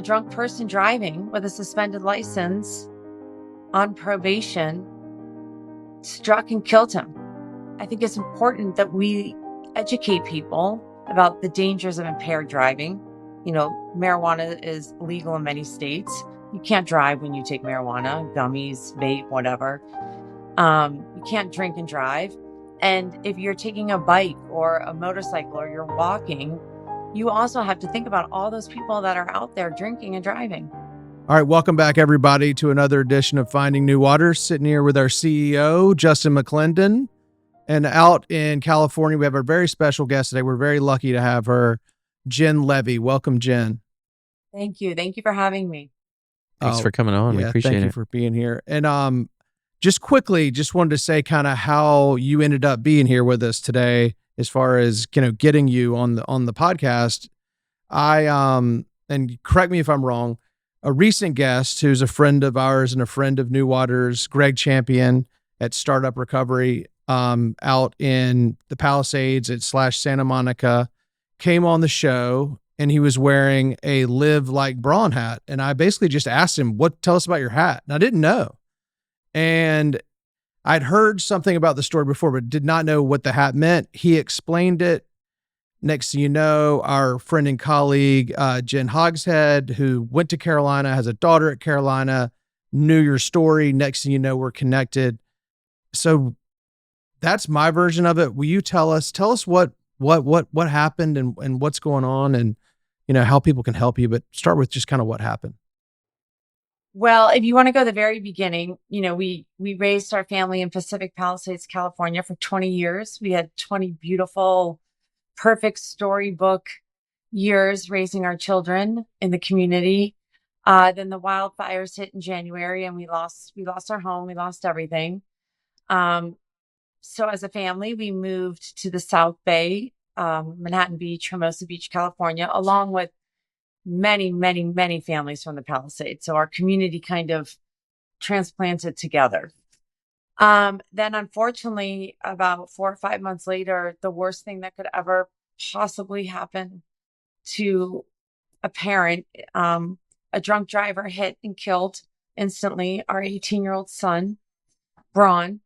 A drunk person driving with a suspended license on probation struck and killed him. I think it's important that we educate people about the dangers of impaired driving. You know, marijuana is legal in many states. You can't drive when you take marijuana, gummies, vape, whatever. You can't drink and drive. And if you're taking a bike or a motorcycle or you're walking, you also have to think about all those people that are out there drinking and driving. All right, welcome back, everybody, to another edition of Finding New Waters. Sitting here with our CEO, Justin McClendon. And out in California, we have a very special guest today. We're very lucky to have her, Jen Levi. Welcome, Jen. Thank you. Thank you for having me. Thanks for coming on. We appreciate it. Thank you for being here. And just quickly, just wanted to say kind of how you ended up being here with us today, as far as, you know, getting you on the podcast. And correct me if I'm wrong, a recent guest who's a friend of ours and a friend of New Waters, Greg Champion at Startup Recovery, out in the Palisades at /Santa Monica, came on the show, and he was wearing a Live Like Braun hat. And I basically just asked him, tell us about your hat. And I didn't know. And I'd heard something about the story before, but did not know what the hat meant. He explained it. Next thing you know, our friend and colleague, Jen Hogshead, who went to Carolina, has a daughter at Carolina, knew your story. Next thing you know, we're connected. So that's my version of it. Will you tell us what happened and what's going on, and, you know, how people can help you, but start with just kind of what happened. Well, if you want to go to the very beginning, you know, we raised our family in Pacific Palisades, California for 20 years. We had 20 beautiful, perfect storybook years raising our children in the community. Then the wildfires hit in January, and we lost our home. We lost everything. So as a family, we moved to the South Bay, Manhattan Beach, Hermosa Beach, California, along with many, many, many families from the Palisades. So our community kind of transplanted together. Then unfortunately, about 4 or 5 months later, the worst thing that could ever possibly happen to a parent, a drunk driver hit and killed instantly our 18-year-old son, Braun.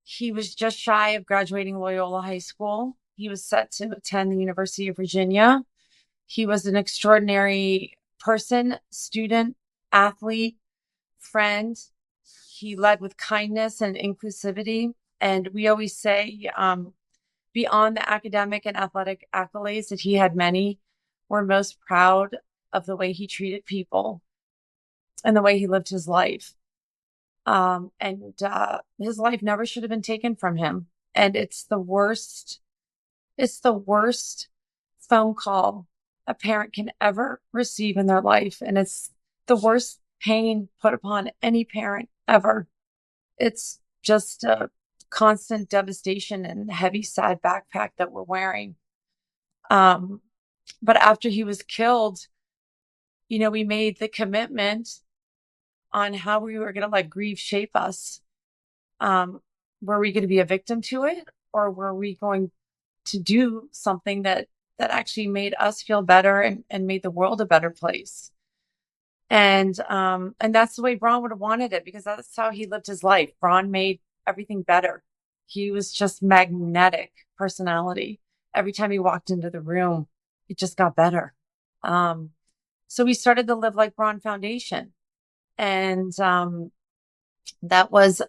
He was just shy of graduating Loyola High School. He was set to attend the University of Virginia. He was an extraordinary person, student, athlete, friend. He led with kindness and inclusivity. And we always say, beyond the academic and athletic accolades that he had many, we're most proud of the way he treated people and the way he lived his life. And his life never should have been taken from him. And it's the worst phone call a parent can ever receive in their life. And it's the worst pain put upon any parent ever. It's just a constant devastation and heavy, sad backpack that we're wearing. But after he was killed, you know, we made the commitment on how we were going to let grief shape us. Were we going to be a victim to it, or were we going to do something that actually made us feel better and made the world a better place? And that's the way Braun would have wanted it, because that's how he lived his life. Braun made everything better. He was just magnetic personality. Every time he walked into the room, it just got better. So we started the Live Like Braun Foundation. And that was,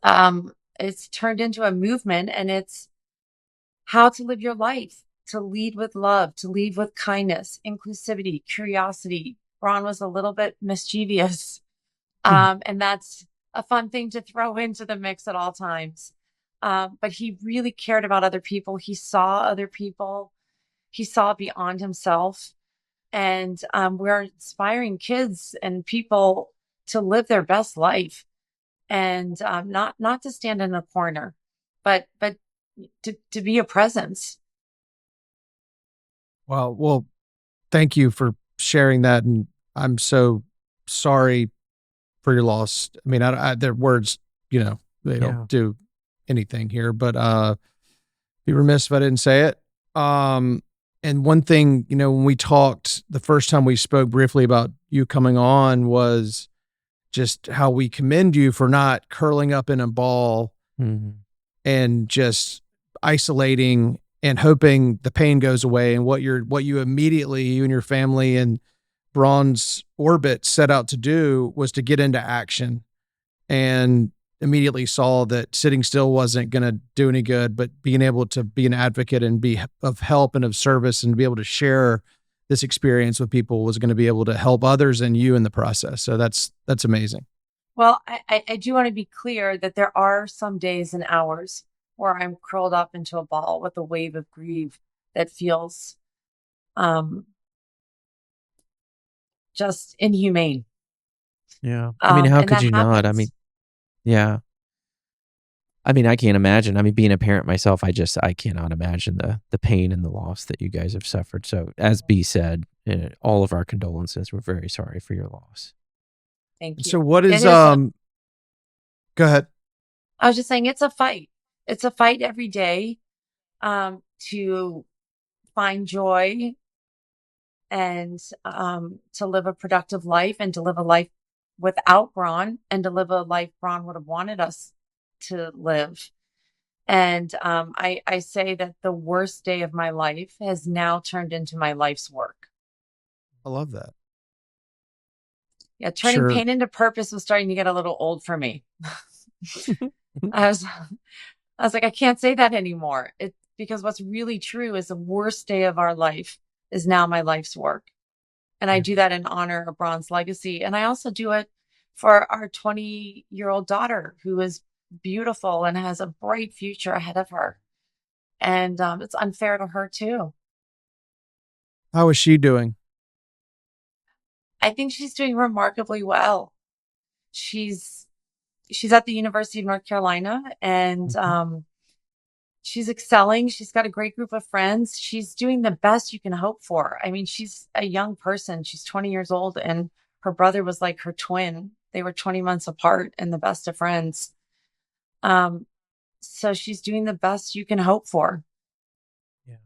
it's turned into a movement, and it's how to live your life, to lead with love, to lead with kindness, inclusivity, curiosity. Braun was a little bit mischievous. And that's a fun thing to throw into the mix at all times. But he really cared about other people. He saw other people. He saw beyond himself. And we're inspiring kids and people to live their best life, and not to stand in a corner, but to be a presence. Well, thank you for sharing that. And I'm so sorry for your loss. I mean, their words, you know, they don't do anything here, but be remiss if I didn't say it. And one thing, you know, when we talked the first time we spoke briefly about you coming on was just how we commend you for not curling up in a ball and just isolating and hoping the pain goes away. And what you immediately, you and your family and Braun's orbit set out to do was to get into action, and immediately saw that sitting still wasn't going to do any good, but being able to be an advocate and be of help and of service and be able to share this experience with people was going to be able to help others and you in the process. So that's amazing. Well, I do want to be clear that there are some days and hours where I'm curled up into a ball with a wave of grief that feels just inhumane. Yeah. I mean, how could you happens. not? I mean, yeah. I mean, I can't imagine. I mean, being a parent myself, I cannot imagine the pain and the loss that you guys have suffered. So, as B said, all of our condolences. We're very sorry for your loss. Thank you. So, what is go ahead. I was just saying, it's a fight. It's a fight every day to find joy and to live a productive life and to live a life without Braun and to live a life Braun would have wanted us to live. And I say that the worst day of my life has now turned into my life's work. I love that. Yeah, turning pain into purpose was starting to get a little old for me. I was like, I can't say that anymore. Because what's really true is the worst day of our life is now my life's work. And I do that in honor of Braun's legacy. And I also do it for our 20-year-old daughter, who is beautiful and has a bright future ahead of her. And it's unfair to her too. How is she doing? I think she's doing remarkably well. She's at the University of North Carolina, and she's excelling. She's got a great group of friends. She's doing the best you can hope for. I mean, she's a young person. She's 20 years old, and her brother was like her twin. They were 20 months apart and the best of friends. So she's doing the best you can hope for. Yeah.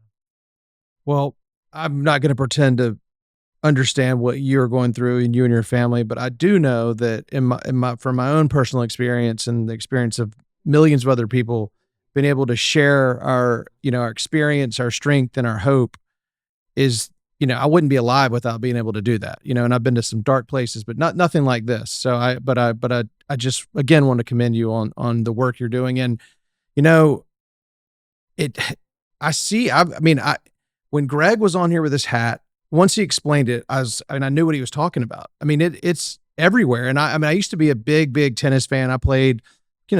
Well, I'm not going to pretend to understand what you're going through and you and your family, but I do know that from my own personal experience and the experience of millions of other people, being able to share our experience, our strength, and our hope is, I wouldn't be alive without being able to do that, and I've been to some dark places, but nothing like this. So I just, again, want to commend you on the work you're doing. And, when Greg was on here with his hat, once he explained it, I knew what he was talking about. I mean, it's everywhere. And I used to be a big tennis fan. I played,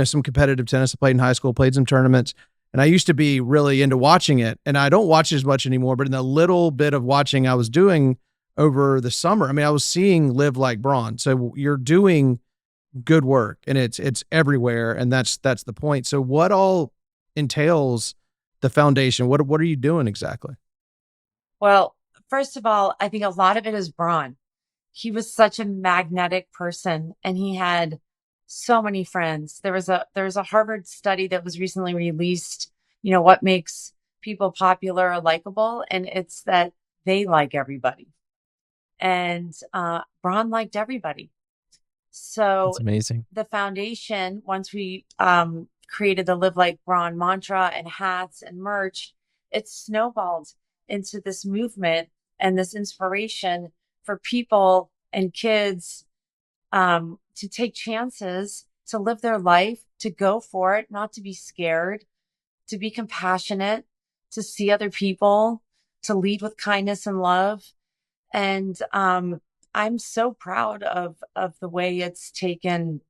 some competitive tennis. I played in high school, played some tournaments, and I used to be really into watching it. And I don't watch as much anymore, but in the little bit of watching I was doing over the summer, I was seeing Live Like Braun. So you're doing good work, and it's everywhere. And that's the point. So what all entails the foundation? What are you doing exactly? Well, first of all, I think a lot of it is Braun. He was such a magnetic person, and he had so many friends. There was a Harvard study that was recently released, what makes people popular or likable, and it's that they like everybody. And Braun liked everybody. So it's amazing. The foundation, once we created the Live Like Braun mantra and hats and merch, it snowballed into this movement and this inspiration for people and kids to take chances, to live their life, to go for it, not to be scared, to be compassionate, to see other people, to lead with kindness and love. And I'm so proud of the way it's taken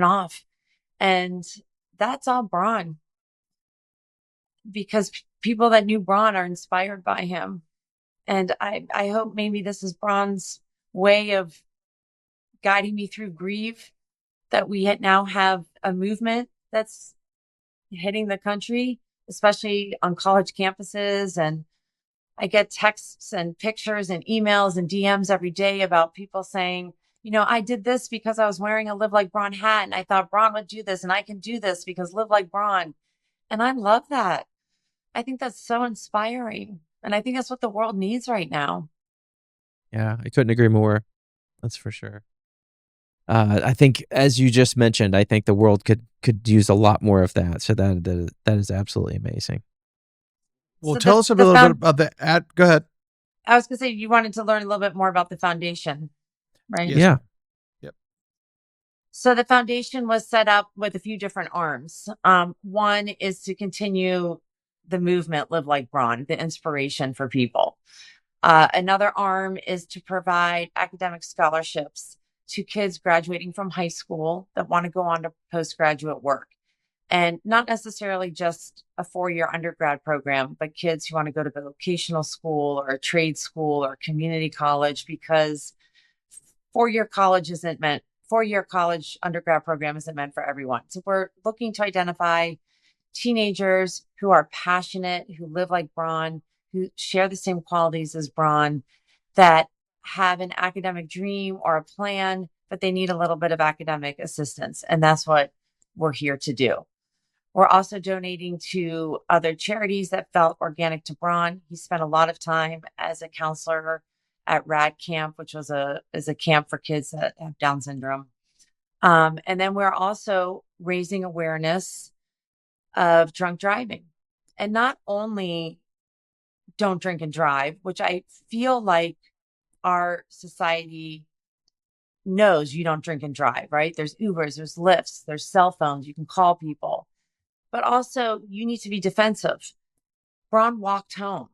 off. And that's all Braun, because people that knew Braun are inspired by him. And I hope maybe this is Braun's way of guiding me through grief, that we now have a movement that's hitting the country, especially on college campuses. And I get texts and pictures and emails and DMs every day about people saying, I did this because I was wearing a Live Like Braun hat, and I thought Braun would do this, and I can do this because Live Like Braun. And I love that. I think that's so inspiring. And I think that's what the world needs right now. Yeah, I couldn't agree more. That's for sure. I think, as you just mentioned, I think the world could use a lot more of that. So that is absolutely amazing. Well, So tell us a little bit about the ad. Go ahead. I was going to say, you wanted to learn a little bit more about the foundation, right? Yes, Yeah. ma'am. Yep. So the foundation was set up with a few different arms. One is to continue the movement, Live Like Braun, the inspiration for people. Another arm is to provide academic scholarships to kids graduating from high school that want to go on to postgraduate work. And not necessarily just a 4-year undergrad program, but kids who want to go to the vocational school or a trade school or community college, because 4-year college undergrad program isn't meant for everyone. So we're looking to identify teenagers who are passionate, who live like Braun, who share the same qualities as Braun, that have an academic dream or a plan, but they need a little bit of academic assistance. And that's what we're here to do. We're also donating to other charities that felt organic to Braun. He spent a lot of time as a counselor at RAD Camp, which is a camp for kids that have Down syndrome. And then we're also raising awareness of drunk driving. And not only don't drink and drive, which I feel like our society knows you don't drink and drive, right? There's Ubers, there's Lyfts, there's cell phones, you can call people. But also, you need to be defensive. Braun walked home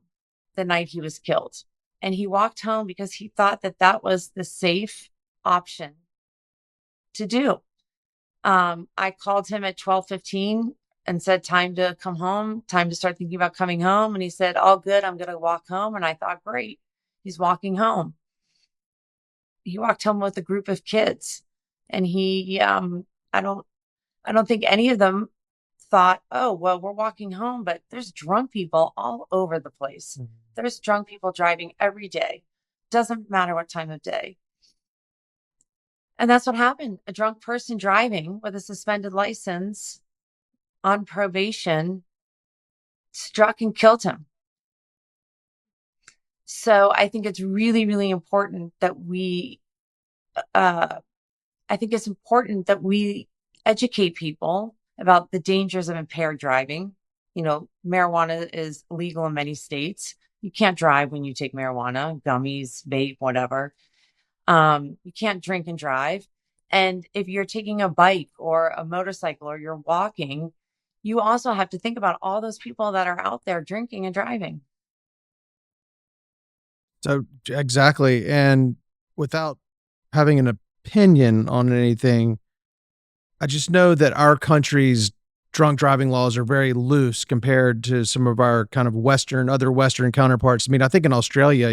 the night he was killed. And he walked home because he thought that that was the safe option to do. I called him at 12:15 and said, time to come home, time to start thinking about coming home. And he said, all good, I'm going to walk home. And I thought, great, he's walking home. He walked home with a group of kids. And I don't think any of them thought, oh, well, we're walking home, but there's drunk people all over the place. Mm-hmm. There's drunk people driving every day. Doesn't matter what time of day. And that's what happened. A drunk person driving with a suspended license on probation struck and killed him. So I think it's really, really important that we educate people about the dangers of impaired driving. You know, marijuana is legal in many states. You can't drive when you take marijuana, gummies, vape, whatever. You can't drink and drive. And if you're taking a bike or a motorcycle or you're walking, you also have to think about all those people that are out there drinking and driving. So exactly. And without having an opinion on anything, I just know that our country's drunk driving laws are very loose compared to some of our kind of other Western counterparts. I mean, I think in Australia,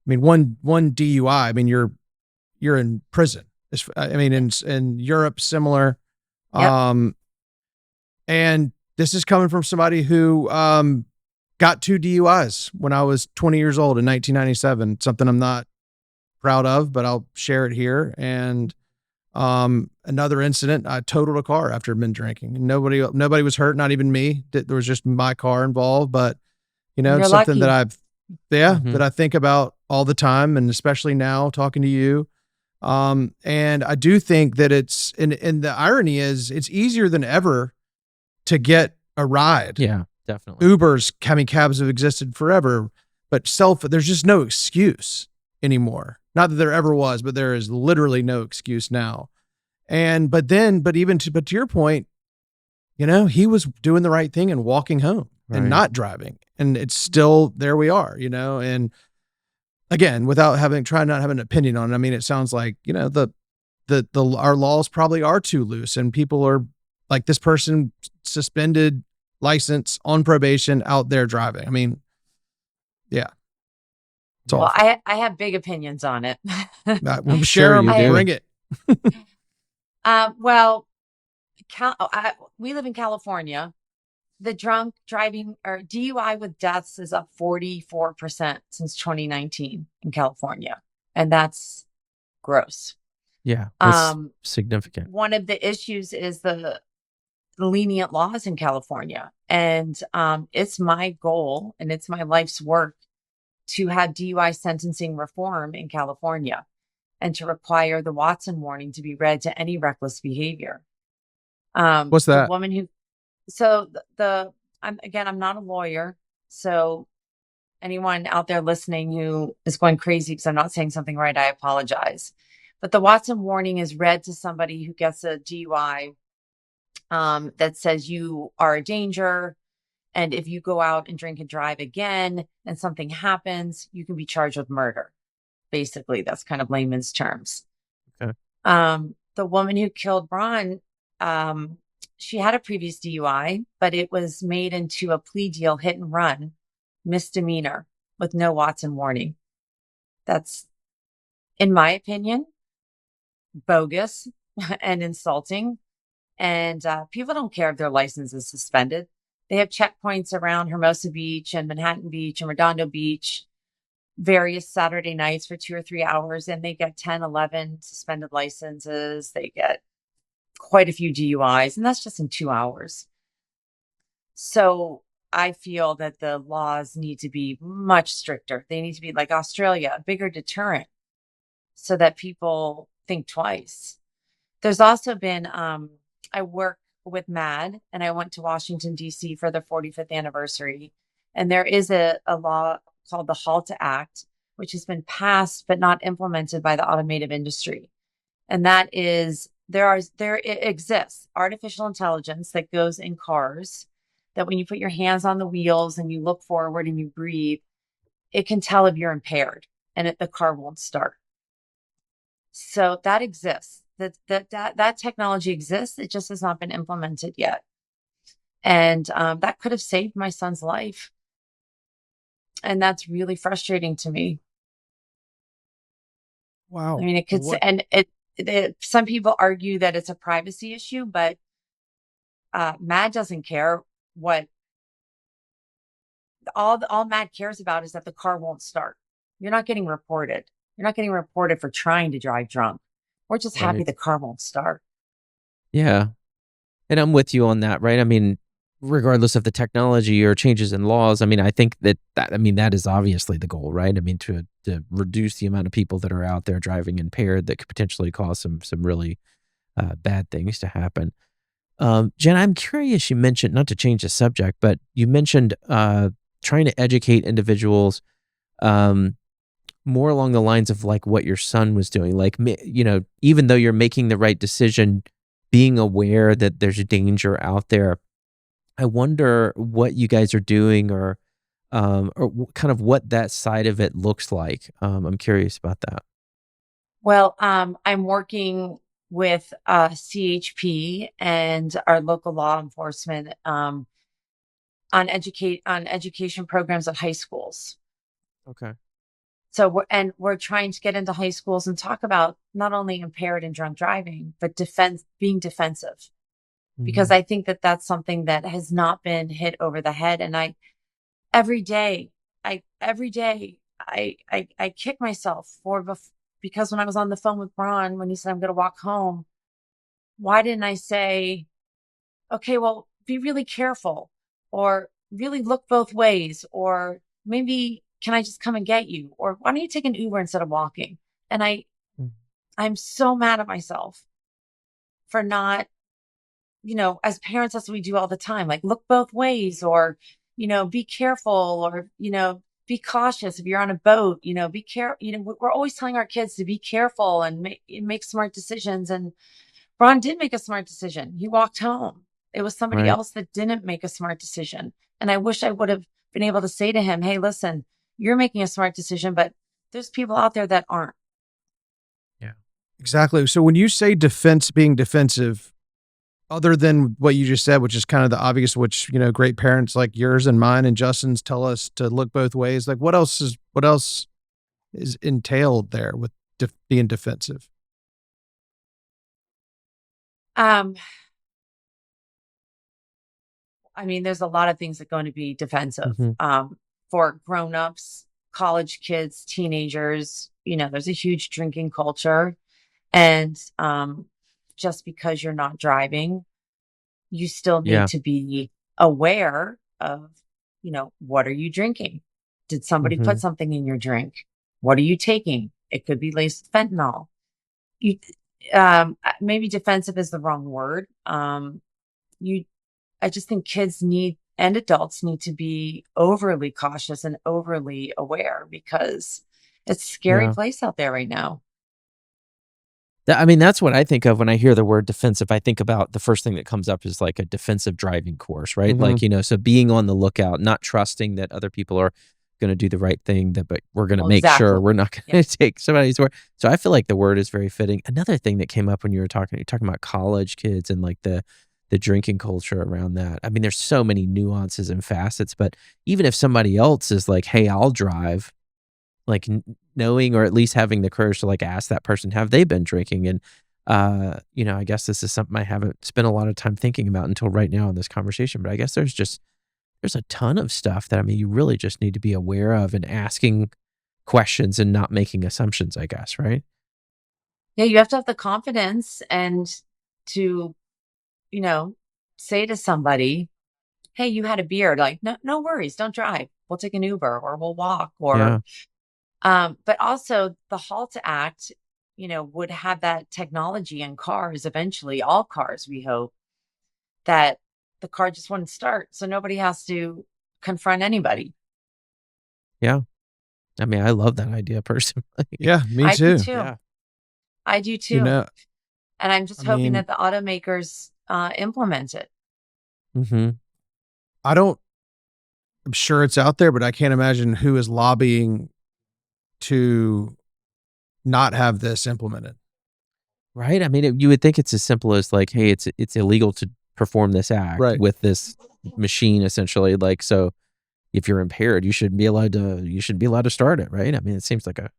one DUI, I mean, you're in prison. I mean, in Europe, similar. Yep. And this is coming from somebody who got 2 DUIs when I was 20 years old in 1997. Something I'm not proud of, but I'll share it here. And another incident, I totaled a car after I'd been drinking. Nobody was hurt, not even me. There was just my car involved. But it's something lucky. That I think about all the time, and especially now talking to you. And I do think that and the irony is it's easier than ever to get a ride. Yeah, definitely. Ubers, cabs have existed forever, but there's just no excuse anymore. Not that there ever was, but there is literally no excuse now. But to your point, he was doing the right thing and walking home and not driving. And it's still, there we are, and again, without not having an opinion on it. I mean, it sounds like, our laws probably are too loose, and people are like, this person suspended license on probation out there driving. I mean, yeah. Well, I have big opinions on it. I'm sure you do. Bring it. Well, we live in California. The drunk driving or DUI with deaths is up 44% since 2019 in California. And that's gross. Yeah. That's significant. One of the issues is the lenient laws in California. And it's my goal and it's my life's work to have DUI sentencing reform in California and to require the Watson warning to be read to any reckless behavior. What's The that? woman who, so I'm not a lawyer. So anyone out there listening who is going crazy because I'm not saying something right, I apologize. But the Watson warning is read to somebody who gets a DUI that says you are a danger. And if you go out and drink and drive again and something happens, you can be charged with murder. Basically, that's kind of layman's terms. Okay. The woman who killed Braun, she had a previous DUI, but it was made into a plea deal, hit and run, misdemeanor with no Watson warning. That's, in my opinion, bogus and insulting. And people don't care if their license is suspended. They have checkpoints around Hermosa Beach and Manhattan Beach and Redondo Beach various Saturday nights for 2 or 3 hours, and they get 10, 11 suspended licenses. They get quite a few DUIs, and that's just in 2 hours. So I feel that the laws need to be much stricter. They need to be like Australia, a bigger deterrent so that people think twice. There's also been, I work with MAD and I went to Washington, D.C. for the 45th anniversary. And there is a law called the HALT Act, which has been passed but not implemented by the automotive industry. And that is, it exists artificial intelligence that goes in cars that when you put your hands on the wheels and you look forward and you breathe, it can tell if you're impaired and the car won't start. So that exists. That technology exists. It just has not been implemented yet. And that could have saved my son's life. And that's really frustrating to me. Wow. I mean, it could, and some people argue that it's a privacy issue, but MAD doesn't care what all MAD cares about is that the car won't start. You're not getting reported. You're not getting reported for trying to drive drunk. We're just happy Right. the car won't start. Yeah. And I'm with you on that, right? I mean, regardless of the technology or changes in laws, I mean, I think that is obviously the goal, right? I mean, to reduce the amount of people that are out there driving impaired that could potentially cause some really bad things to happen. Jen, I'm curious, you mentioned, not to change the subject, but you mentioned trying to educate individuals more along the lines of like what your son was doing. Like, even though you're making the right decision, being aware that there's a danger out there. I wonder what you guys are doing or kind of what that side of it looks like. I'm curious about that. Well, I'm working with CHP and our local law enforcement on education programs at high schools. Okay. So we're trying to get into high schools and talk about not only impaired and drunk driving, but being defensive, because Mm-hmm. I think that that's something that has not been hit over the head. And every day, every day, I kick myself because when I was on the phone with Braun, when he said, I'm going to walk home, why didn't I say, okay, well, be really careful or really look both ways, or maybe can I just come and get you? Or why don't you take an Uber instead of walking? And I'm so mad at myself for not, as parents, that's what we do all the time. Like look both ways, or, be careful, or, be cautious if you're on a boat, be careful. We're always telling our kids to be careful and make smart decisions. And Ron did make a smart decision. He walked home. It was somebody Right. else that didn't make a smart decision. And I wish I would have been able to say to him, hey, listen, you're making a smart decision, but there's people out there that aren't. Yeah. Exactly. So when you say being defensive, other than what you just said, which is kind of the obvious, which, great parents like yours and mine and Justin's tell us to look both ways. Like what else is entailed there with being defensive? Um, I mean, there's a lot of things that are going to be defensive. Mm-hmm. For grown-ups, college kids, teenagers, there's a huge drinking culture. And just because you're not driving, you still need Yeah. to be aware of, what are you drinking? Did somebody put something in your drink? What are you taking? It could be laced with fentanyl. You, maybe defensive is the wrong word. I just think kids need and adults need to be overly cautious and overly aware because it's a scary Yeah. place out there right now. I mean, that's what I think of when I hear the word defensive. I think about the first thing that comes up is like a defensive driving course, right? Like, so being on the lookout, not trusting that other people are going to do the right thing, but we're going to make sure we're not going to take somebody's word. So I feel like the word is very fitting. Another thing that came up when you're talking about college kids and like the drinking culture around that. I mean, there's so many nuances and facets, but even if somebody else is like, hey, I'll drive, like knowing or at least having the courage to like ask that person, have they been drinking? And, I guess this is something I haven't spent a lot of time thinking about until right now in this conversation, but I guess there's a ton of stuff that, I mean, you really just need to be aware of and asking questions and not making assumptions, I guess, right? Yeah, you have to have the confidence and to, say to somebody, hey, you had a beer. Like, no worries, don't drive. We'll take an Uber or we'll walk or, but also the HALT Act, would have that technology in cars eventually, all cars, we hope, that the car just wouldn't start. So nobody has to confront anybody. Yeah. I mean, I love that idea personally. Yeah, me I too. do too. Yeah. I do too. And I'm just hoping mean, that the automakers implement it. I'm sure it's out there, but I can't imagine who is lobbying to not have this implemented. Right. I mean, you would think it's as simple as like, hey, it's illegal to perform this act with this machine, essentially. Like, so if you're impaired, you shouldn't be allowed to start it, right? I mean, it seems like a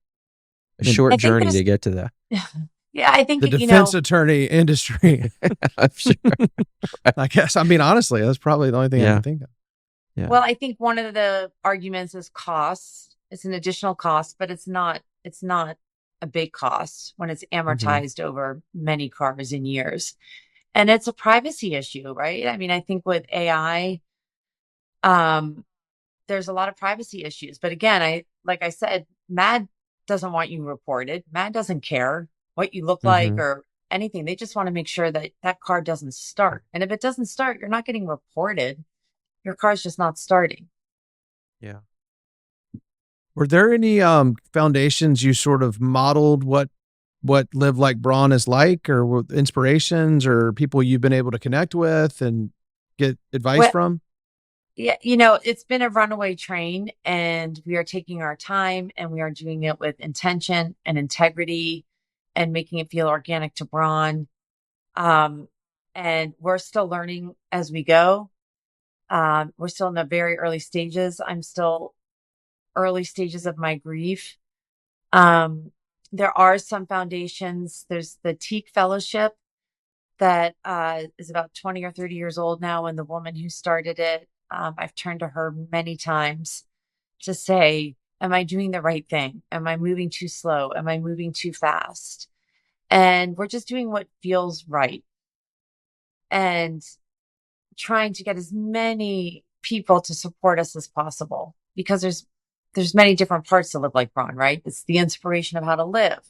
short journey to get to that. Yeah, I think the defense attorney industry. I'm sure. I guess. I mean, honestly, that's probably the only thing I can think of. Yeah. Well, I think one of the arguments is cost. It's an additional cost, but it's not a big cost when it's amortized over many cars and years. And it's a privacy issue, right? I mean, I think with AI, there's a lot of privacy issues. But again, like I said, MAD doesn't want you reported. MAD doesn't care what you look like or anything. They just want to make sure that that car doesn't start. And if it doesn't start, you're not getting reported. Your car's just not starting. Yeah. Were there any foundations you sort of modeled what Live Like Braun is like, or inspirations or people you've been able to connect with and get advice from? Yeah, it's been a runaway train, and we are taking our time and we are doing it with intention and integrity and making it feel organic to Braun. And we're still learning as we go. We're still in the very early stages. I'm still early stages of my grief. There are some foundations. There's the Teak Fellowship that is about 20 or 30 years old now, and the woman who started it, I've turned to her many times to say, am I doing the right thing? Am I moving too slow? Am I moving too fast? And we're just doing what feels right and trying to get as many people to support us as possible, because there's many different parts to Live Like Braun, right? It's the inspiration of how to live.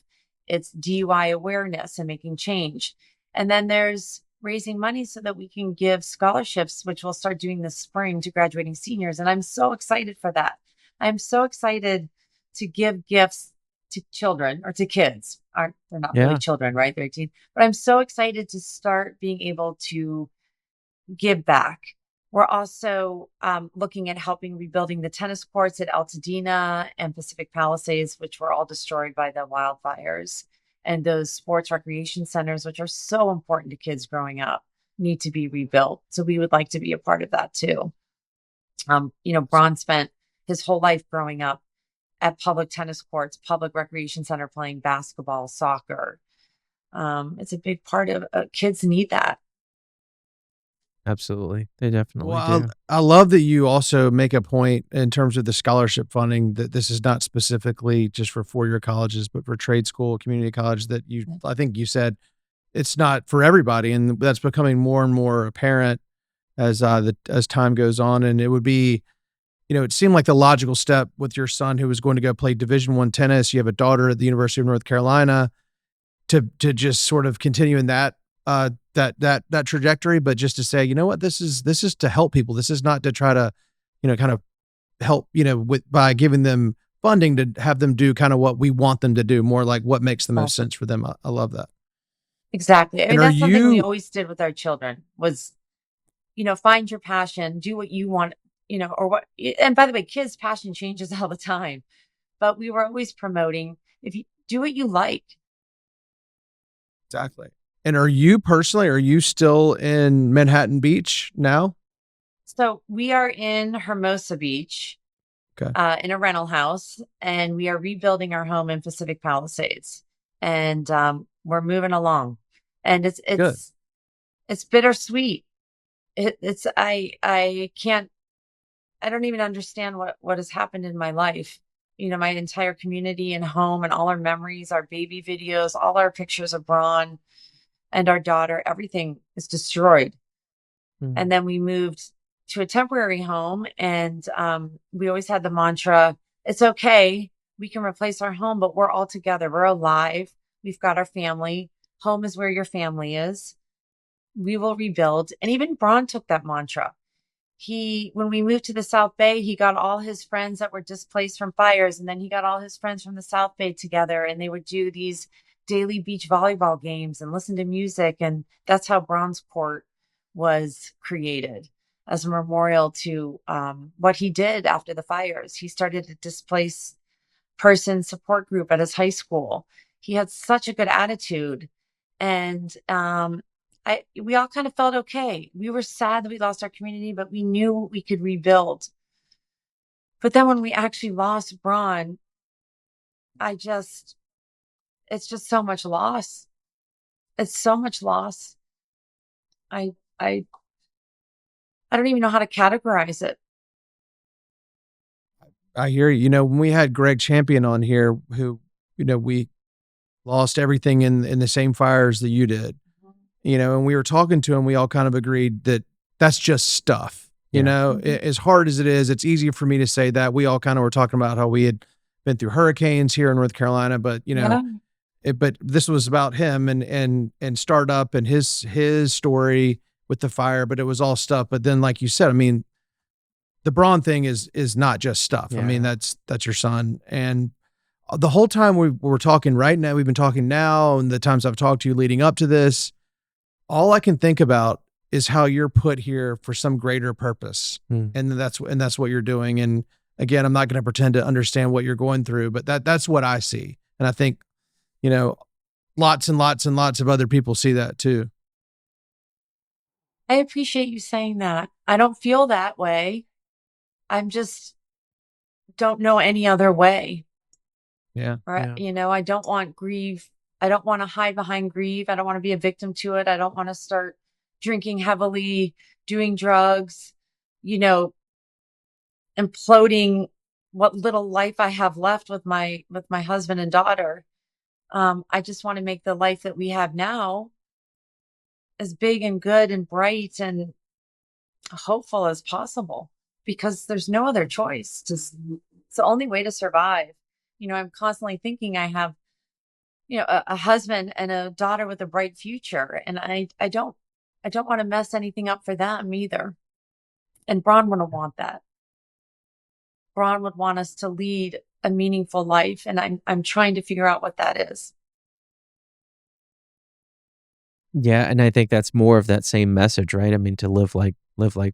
It's DUI awareness and making change. And then there's raising money so that we can give scholarships, which we'll start doing this spring, to graduating seniors. And I'm so excited for that. I'm so excited to give gifts to children, or to kids. They're not really children, right? They're 18. But I'm so excited to start being able to give back. We're also looking at helping rebuilding the tennis courts at Altadena and Pacific Palisades, which were all destroyed by the wildfires. And those sports recreation centers, which are so important to kids growing up, need to be rebuilt. So we would like to be a part of that too. Braun spent his whole life growing up at public tennis courts, public recreation center, playing basketball, soccer. It's a big part of kids need that. Absolutely. They definitely do. I love that you also make a point in terms of the scholarship funding that this is not specifically just for four-year colleges, but for trade school, community college, that I think you said it's not for everybody. And that's becoming more and more apparent as time goes on. And it would be it seemed like the logical step with your son who was going to go play Division I tennis. You have a daughter at the University of North Carolina to just sort of continue in that that trajectory, but just to say, you know what, this is to help people. This is not to try to, kind of help, by giving them funding to have them do kind of what we want them to do, more like what makes the most sense for them. I love that. Exactly. I mean, And are that's something we you always did with our children was, find your passion, do what you want, or what, and by the way, kids' passion changes all the time, but we were always promoting, if you do what you like. exactly? And are you still in Manhattan Beach now? So we are in Hermosa Beach, Okay. in a rental house, and we are rebuilding our home in Pacific Palisades, and we're moving along, and Good. it's bittersweet. It's I can't, I don't even understand what has happened in my life. My entire community and home and all our memories, our baby videos, all our pictures of Braun and our daughter, everything is destroyed. And then we moved to a temporary home, and we always had the mantra, it's okay, we can replace our home, but we're all together, we're alive, we've got our family, home is where your family is, we will rebuild. And even Braun took that mantra. When we moved to the South Bay, he got all his friends that were displaced from fires, and then he got all his friends from the South Bay together, and they would do these daily beach volleyball games and listen to music. And that's how Braun's Court was created, as a memorial to what he did after the fires. He started a displaced person support group at his high school. He had such a good attitude, and we all kind of felt okay. We were sad that we lost our community, but we knew we could rebuild. But then when we actually lost Braun, it's just so much loss. It's so much loss. I I don't even know how to categorize it. I hear you. When we had Greg Champion on here, who, we lost everything in the same fires that you did, and we were talking to him, we all kind of agreed that that's just stuff. As hard as it is, it's easy for me to say that. We all kind of were talking about how we had been through hurricanes here in North Carolina, but Yeah. but this was about him and startup and his story with the fire, but it was all stuff. But then, like you said, I mean, the Braun thing is not just stuff. I mean, that's your son. And the whole time we're talking right now, we've been talking now, and the times I've talked to you leading up to this, all I can think about is how you're put here for some greater purpose. And that's what you're doing. And again, I'm not going to pretend to understand what you're going through, but that's what I see. And I think, lots and lots and lots of other people see that too. I appreciate you saying that. I don't feel that way. I'm just don't know any other way. Yeah. Right. I don't want grief. I don't want to hide behind grief. I don't want to be a victim to it. I don't want to start drinking heavily, doing drugs, imploding what little life I have left with my husband and daughter. I just want to make the life that we have now as big and good and bright and hopeful as possible, because there's no other choice. It's the only way to survive. I'm constantly thinking I have, a husband and a daughter with a bright future, and I don't want to mess anything up for them either. And Braun wouldn't want that. Braun would want us to lead a meaningful life, and I'm trying to figure out what that is. Yeah, and I think that's more of that same message, right? I mean, to live like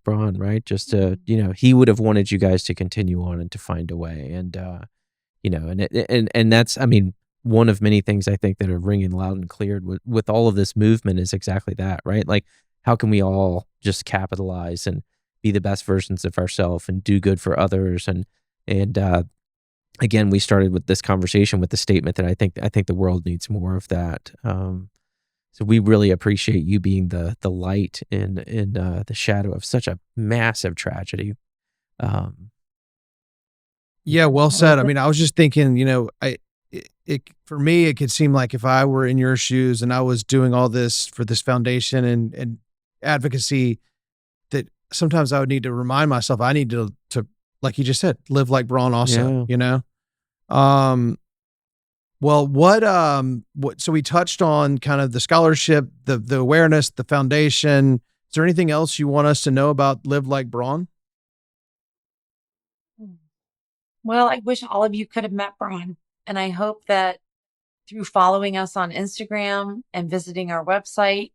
Braun, right? Just to, he would have wanted you guys to continue on and to find a way, and and that's, I mean, one of many things I think that are ringing loud and clear with all of this movement is exactly that, right? Like, how can we all just capitalize and be the best versions of ourselves and do good for others? And again, we started with this conversation with the statement that I think the world needs more of that. So we really appreciate you being the light in the shadow of such a massive tragedy. Yeah, well said. I mean, I was just thinking, for me, it could seem like if I were in your shoes and I was doing all this for this foundation and advocacy, that sometimes I would need to remind myself I need to like you just said, live like Braun also, Yeah. Well, so we touched on kind of the scholarship, the awareness, the foundation. Is there anything else you want us to know about Live Like Braun? Well, I wish all of you could have met Braun. And I hope that through following us on Instagram and visiting our website,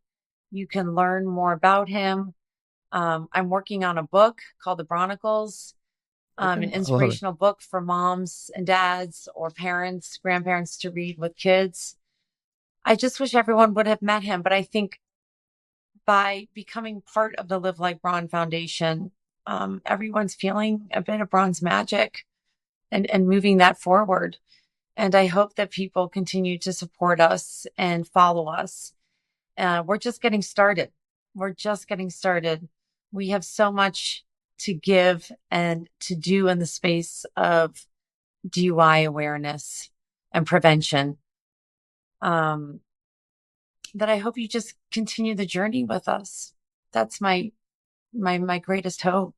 you can learn more about him. I'm working on a book called The Bronicles, an Okay, I love it. inspirational book for moms and dads or parents, grandparents to read with kids. I just wish everyone would have met him, but I think by becoming part of the Live Like Braun Foundation, everyone's feeling a bit of Braun's magic and moving that forward. And I hope that people continue to support us and follow us. We're just getting started. We're just getting started. We have so much to give and to do in the space of DUI awareness and prevention. That I hope you just continue the journey with us. That's my greatest hope.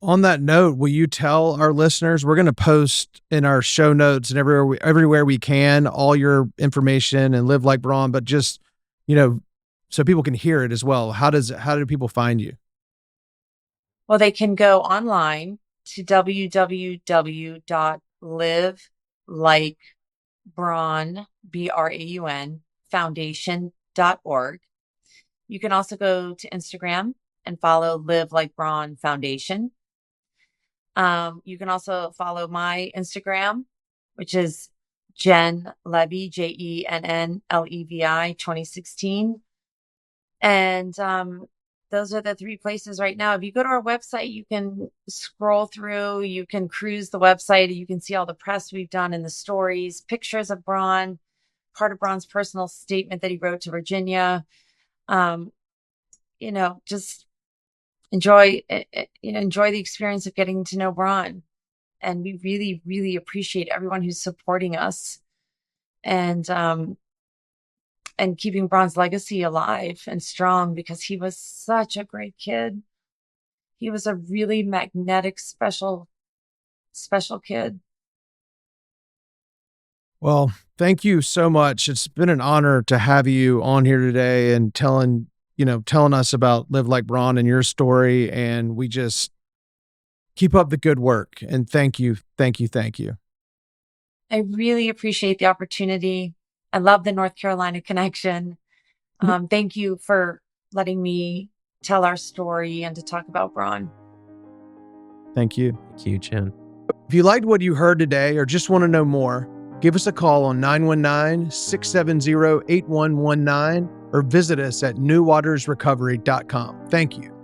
On that note, will you tell our listeners, we're going to post in our show notes and everywhere we can, all your information and Live Like Braun, but just, so people can hear it as well. How do people find you? Well, they can go online to www.livelikebraun, BRAUN, foundation.org. You can also go to Instagram and follow Live Like Braun Foundation. You can also follow my Instagram, which is Jen Levi, JENNLEVI 2016. And those are the 3 places right now. If you go to our website, you can scroll through, you can cruise the website, you can see all the press we've done and the stories, pictures of Braun, part of Braun's personal statement that he wrote to Virginia. Just enjoy the experience of getting to know Braun. And we really, really appreciate everyone who's supporting us and keeping Braun's legacy alive and strong, because he was such a great kid. He was a really magnetic, special kid. Well, thank you so much. It's been an honor to have you on here today and telling us about Live Like Braun and your story. And we just keep up the good work. And thank you. Thank you. Thank you. I really appreciate the opportunity. I love the North Carolina connection. Thank you for letting me tell our story and to talk about Braun. Thank you. Thank you, Jen. If you liked what you heard today or just want to know more, give us a call on 919-670-8119 or visit us at newwatersrecovery.com. Thank you.